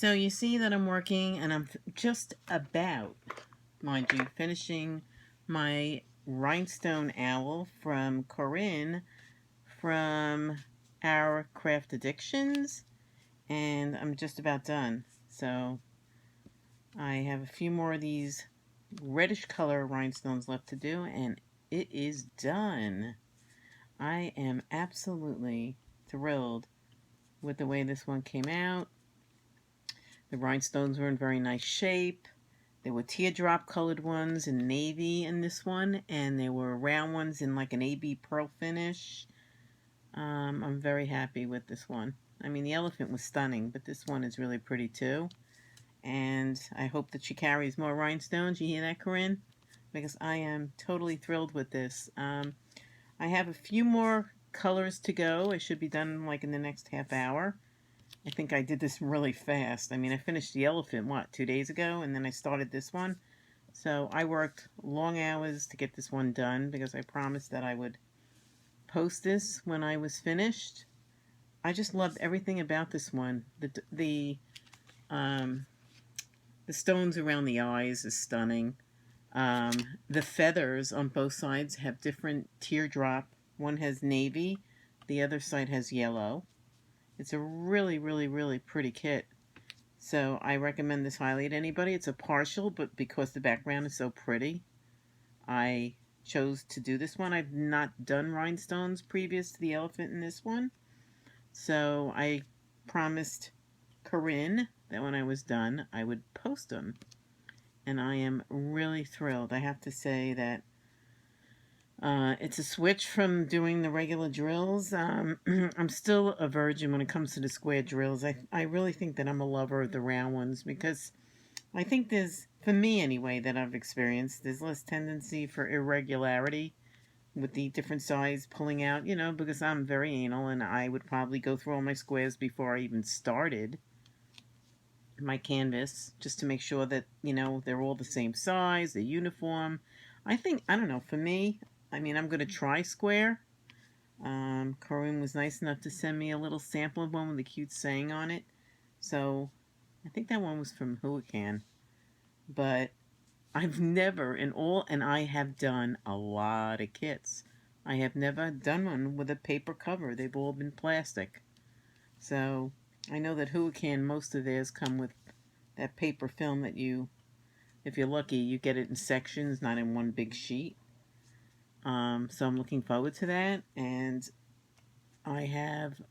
So you see that I'm working, and I'm just about, mind you, finishing my rhinestone owl from Corinne from Our Craft Addictions, and I'm just about done. So I have a few more of these reddish color rhinestones left to do, and it is done. I am absolutely thrilled with the way this one came out. The rhinestones were in very nice shape. There were teardrop colored ones in navy in this one, and there were round ones in like an AB pearl finish. I'm very happy with this one. I mean, the elephant was stunning, but this one is really pretty too. And I hope that she carries more rhinestones. You hear that, Corinne? Because I am totally thrilled with this. I have a few more colors to go. I should be done like in the next half hour. I think I did this really fast. I mean, I finished the elephant, 2 days ago? And then I started this one. So I worked long hours to get this one done because I promised that I would post this when I was finished. I just loved everything about this one. The stones around the eyes is stunning. The feathers on both sides have different teardrop. One has navy, the other side has yellow. It's a really, really, really pretty kit. So I recommend this highly to anybody. It's a partial, but because the background is so pretty, I chose to do this one. I've not done rhinestones previous to the elephant in this one. So I promised Corinne that when I was done, I would post them. And I am really thrilled. I have to say that it's a switch from doing the regular drills. I'm still a virgin when it comes to the square drills. I really think that I'm a lover of the round ones because I think there's, for me anyway, that I've experienced, there's less tendency for irregularity with the different size pulling out, because I'm very anal and I would probably go through all my squares before I even started my canvas just to make sure that, they're all the same size, they're uniform. I don't know, for me, I mean, I'm going to try square. Corinne was nice enough to send me a little sample of one with a cute saying on it. So, I think that one was from OURCRAFTADDICTIONS. But I've never, and I have done a lot of kits. I have never done one with a paper cover. They've all been plastic. So, I know that OURCRAFTADDICTIONS, most of theirs come with that paper film that if you're lucky, you get it in sections, not in one big sheet. So I'm looking forward to that, and I have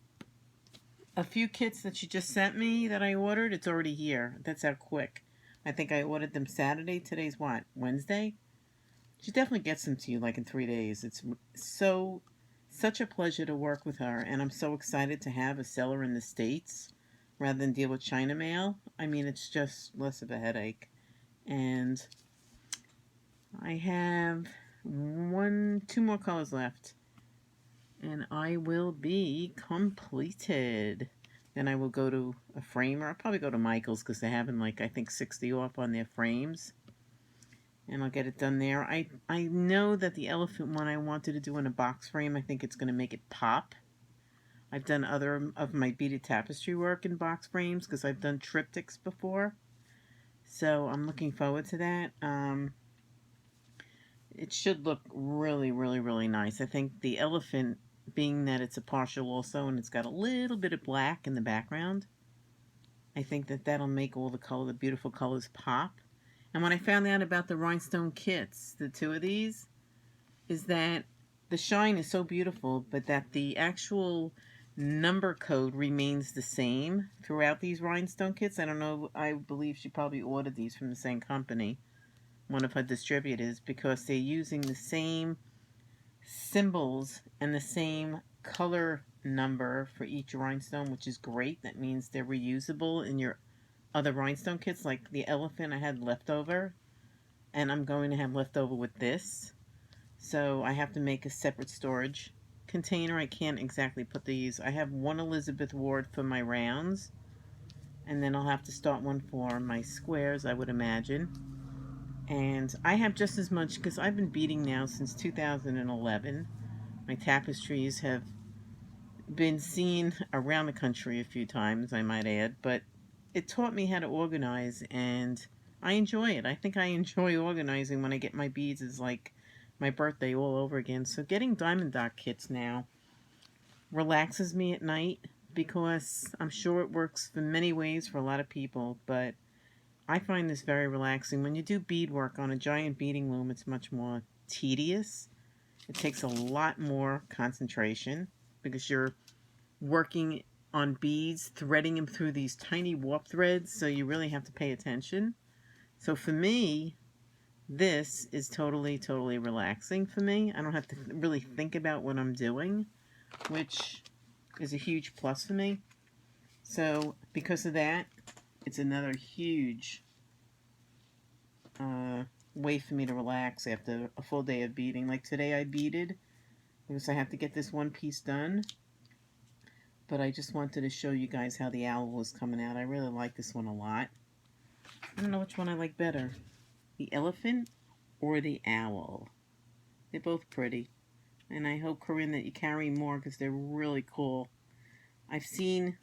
a few kits that she just sent me that I ordered. It's already here. That's how quick. I think I ordered them Saturday. Today's what? Wednesday? She definitely gets them to you like in 3 days. It's such a pleasure to work with her, and I'm so excited to have a seller in the States rather than deal with China mail. I mean, it's just less of a headache. And I have 2 more colors left, and I will be completed. Then I will go to a framer. I'll probably go to Michael's because they're having like, I think 60 off on their frames, and I'll get it done there. I know that the elephant one I wanted to do in a box frame. I think it's going to make it pop. I've done other of my beaded tapestry work in box frames because I've done triptychs before, so I'm looking forward to that. It should look really, really, really nice. I think the elephant, being that it's a partial also and it's got a little bit of black in the background, I think that that'll make all the beautiful colors pop. And when I found out about the rhinestone kits, the 2 of these, is that the shine is so beautiful, but that the actual number code remains the same throughout these rhinestone kits. I don't know, I believe she probably ordered these from the same company, one of her distributors, because they're using the same symbols and the same color number for each rhinestone, which is great. That means they're reusable in your other rhinestone kits. Like the elephant I had leftover, and I'm going to have leftover with this. So I have to make a separate storage container. I can't exactly put these. I have one Elizabeth Ward for my rounds, and then I'll have to start one for my squares, I would imagine. And I have just as much, because I've been beading now since 2011. My tapestries have been seen around the country a few times, I might add, but it taught me how to organize, and I enjoy it. I think I enjoy organizing when I get my beads. Is like my birthday all over again. So getting diamond dot kits now relaxes me at night, because I'm sure it works in many ways for a lot of people, but I find this very relaxing. When you do beadwork on a giant beading loom, it's much more tedious. It takes a lot more concentration because you're working on beads, threading them through these tiny warp threads, so you really have to pay attention. So for me, this is totally, totally relaxing for me. I don't have to really think about what I'm doing, which is a huge plus for me. So because of that, it's another huge way for me to relax after a full day of beading. Like today I beaded because I have to get this one piece done. But I just wanted to show you guys how the owl was coming out. I really like this one a lot. I don't know which one I like better, the elephant or the owl. They're both pretty. And I hope, Corinne, that you carry more because they're really cool. I've seen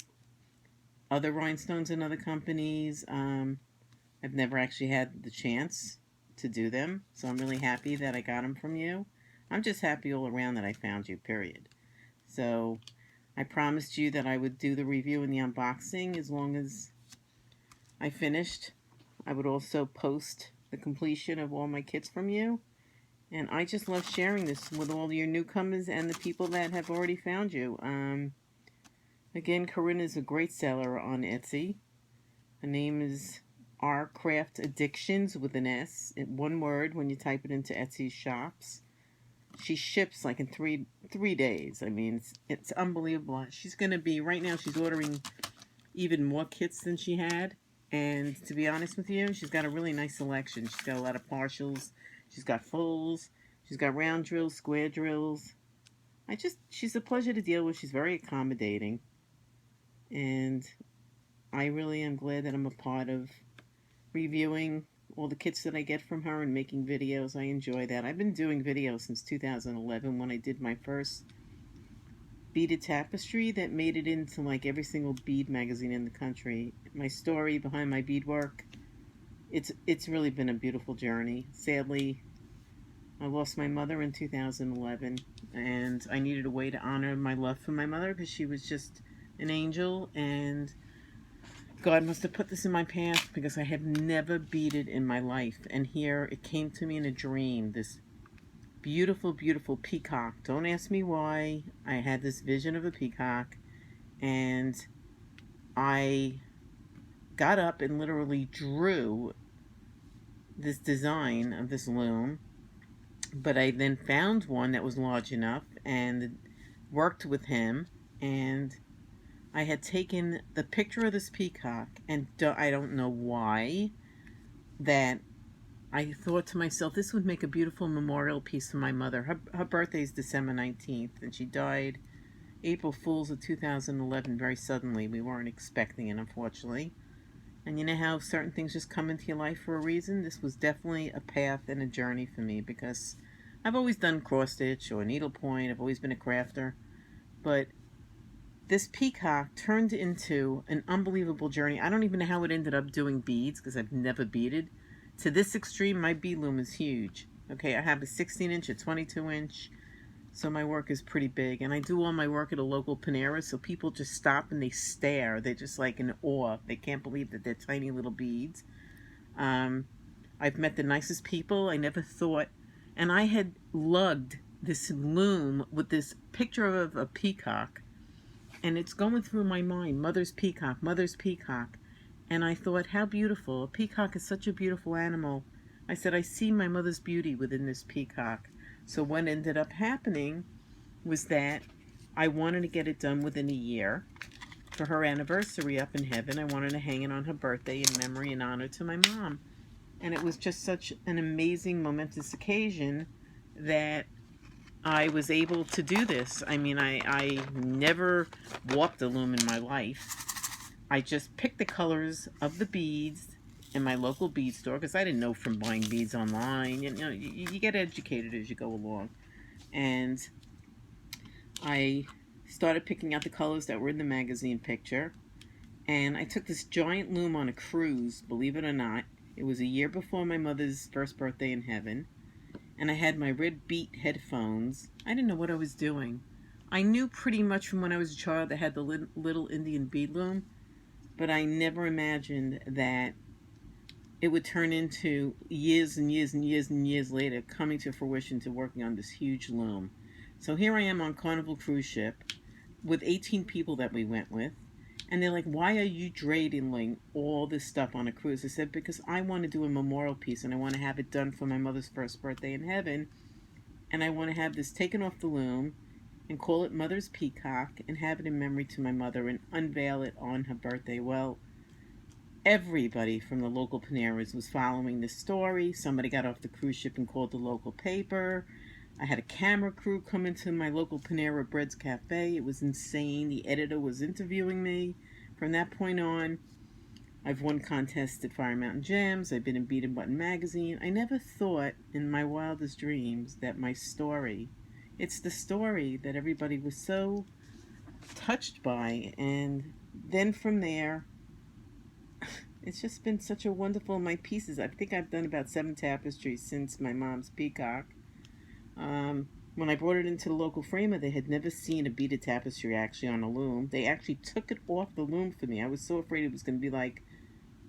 other rhinestones in other companies. I've never actually had the chance to do them, so I'm really happy that I got them from you. I'm just happy all around that I found you, period. So I promised you that I would do the review and the unboxing as long as I finished. I would also post the completion of all my kits from you. And I just love sharing this with all your newcomers and the people that have already found you. Again, Corinne is a great seller on Etsy. Her name is RHINESTONES with an S, in one word when you type it into Etsy's shops. She ships like in three days. I mean, it's unbelievable. She's going to be, right now she's ordering even more kits than she had. And to be honest with you, she's got a really nice selection. She's got a lot of partials. She's got fulls. She's got round drills, square drills. She's a pleasure to deal with. She's very accommodating. And I really am glad that I'm a part of reviewing all the kits that I get from her and making videos. I enjoy that. I've been doing videos since 2011 when I did my first beaded tapestry that made it into like every single bead magazine in the country. My story behind my beadwork, it's really been a beautiful journey. Sadly, I lost my mother in 2011, and I needed a way to honor my love for my mother because she was just an angel, and God must have put this in my path because I have never beaded in my life. And here it came to me in a dream, this beautiful, beautiful peacock. Don't ask me why. I had this vision of a peacock, and I got up and literally drew this design of this loom. But I then found one that was large enough and worked with him, and I had taken the picture of this peacock, and I don't know why, that I thought to myself, this would make a beautiful memorial piece for my mother. Her birthday is December 19th, and she died April Fool's of 2011 very suddenly. We weren't expecting it, unfortunately. And you know how certain things just come into your life for a reason? This was definitely a path and a journey for me because I've always done cross stitch or needlepoint. I've always been a crafter. But this peacock turned into an unbelievable journey. I don't even know how it ended up doing beads because I've never beaded. To this extreme, my bead loom is huge. Okay, I have a 16-inch, a 22-inch, so my work is pretty big. And I do all my work at a local Panera, so people just stop and they stare. They're just like in awe. They can't believe that they're tiny little beads. I've met the nicest people. I never thought. And I had lugged this loom with this picture of a peacock, and it's going through my mind, mother's peacock, mother's peacock. And I thought, how beautiful. A peacock is such a beautiful animal. I said, I see my mother's beauty within this peacock. So what ended up happening was that I wanted to get it done within a year for her anniversary up in heaven. I wanted to hang it on her birthday in memory and honor to my mom. And it was just such an amazing, momentous occasion that I was able to do this. I mean, I never warped a loom in my life. I just picked the colors of the beads in my local bead store because I didn't know from buying beads online. You know, you get educated as you go along. And I started picking out the colors that were in the magazine picture. And I took this giant loom on a cruise, believe it or not. It was a year before my mother's first birthday in heaven. And I had my red Beat headphones. I didn't know what I was doing. I knew pretty much from when I was a child I had the little Indian bead loom, but I never imagined that it would turn into years and years and years and years later coming to fruition to working on this huge loom. So here I am on Carnival cruise ship with 18 people that we went with. And they're like, why are you dreidling all this stuff on a cruise? I said, because I want to do a memorial piece and I want to have it done for my mother's first birthday in heaven. And I want to have this taken off the loom and call it Mother's Peacock and have it in memory to my mother and unveil it on her birthday. Well, everybody from the local Paneras was following this story. Somebody got off the cruise ship and called the local paper. I had a camera crew come into my local Panera Bread's cafe. It was insane. The editor was interviewing me. From that point on, I've won contests at Fire Mountain Gems. I've been in Beat and Button magazine. I never thought in my wildest dreams that my story, it's the story that everybody was so touched by. And then from there, it's just been such a wonderful, my pieces. I think I've done about 7 tapestries since my mom's peacock. When I brought it into the local framer, they had never seen a beaded tapestry actually on a loom. They actually took it off the loom for me. I was so afraid it was going to be like,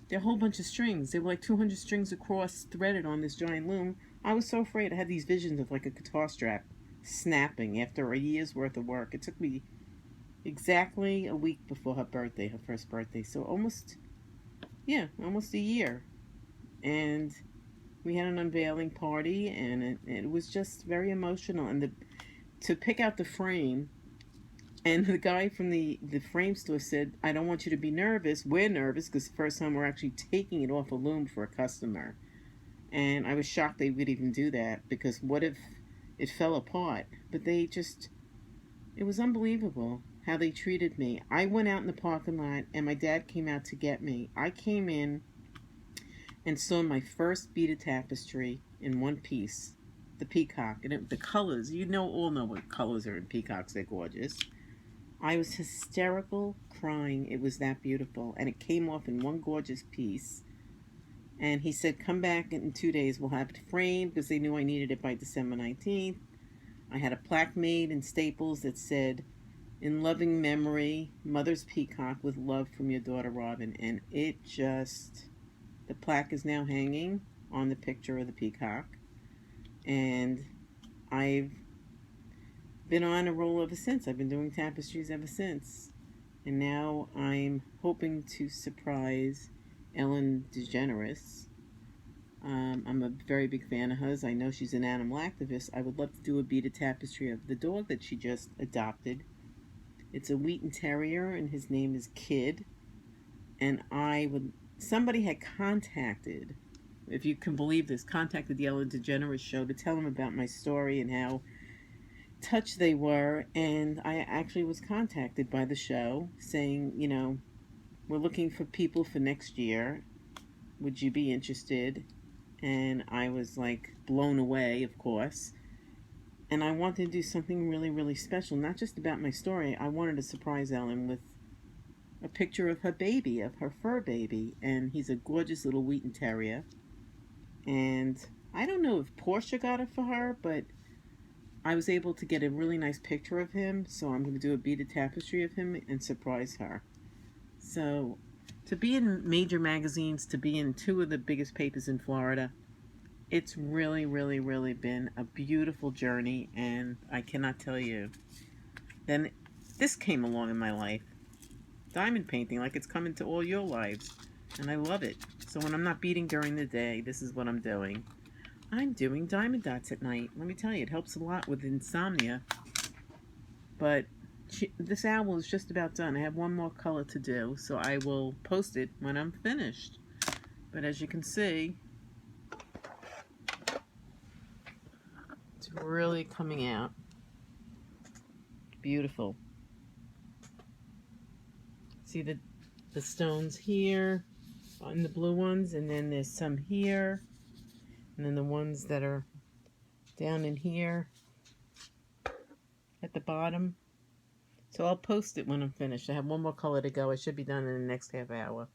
there are a whole bunch of strings. They were like 200 strings across, threaded on this giant loom. I was so afraid. I had these visions of like a guitar strap snapping after a year's worth of work. It took me exactly a week before her birthday, her first birthday. So almost a year. And we had an unveiling party, and it was just very emotional. And to pick out the frame, and the guy from the frame store said, I don't want you to be nervous. We're nervous because the first time we're actually taking it off a loom for a customer. And I was shocked they would even do that, because what if it fell apart? But it was unbelievable how they treated me. I went out in the parking lot, and my dad came out to get me. I came in and saw my first beaded tapestry in one piece, the peacock. And the colors, all know what colors are in peacocks. They're gorgeous. I was hysterical crying. It was that beautiful. And it came off in one gorgeous piece. And he said, come back in 2 days. We'll have it framed, because they knew I needed it by December 19th. I had a plaque made in Staples that said, in loving memory, Mother's Peacock, with love from your daughter Robin. And the plaque is now hanging on the picture of the peacock. And I've been on a roll ever since. I've been doing tapestries ever since. And now I'm hoping to surprise Ellen DeGeneres. I'm a very big fan of hers. I know she's an animal activist. I would love to do a beaded tapestry of the dog that she just adopted. It's a Wheaten Terrier, and his name is Kid. And somebody had contacted, if you can believe this, contacted the Ellen DeGeneres show to tell them about my story and how touched they were. And I actually was contacted by the show saying, we're looking for people for next year. Would you be interested? And I was like blown away, of course. And I wanted to do something really, really special, not just about my story. I wanted to surprise Ellen with a picture of her baby, of her fur baby. And he's a gorgeous little Wheaten Terrier. And I don't know if Portia got it for her, but I was able to get a really nice picture of him. So I'm going to do a beaded tapestry of him and surprise her. So to be in major magazines, to be in 2 of the biggest papers in Florida, it's really, really, really been a beautiful journey. And I cannot tell you. Then this came along in my life. Diamond painting, like it's come into all your lives. And I love it. So when I'm not beading during the day, this is what I'm doing. I'm doing diamond dots at night. Let me tell you, it helps a lot with insomnia. But this owl is just about done. I have one more color to do, so I will post it when I'm finished. But as you can see, it's really coming out. Beautiful. See the stones here on the blue ones, and then there's some here, and then the ones that are down in here at the bottom. So I'll post it when I'm finished. I have one more color to go. I should be done in the next half hour.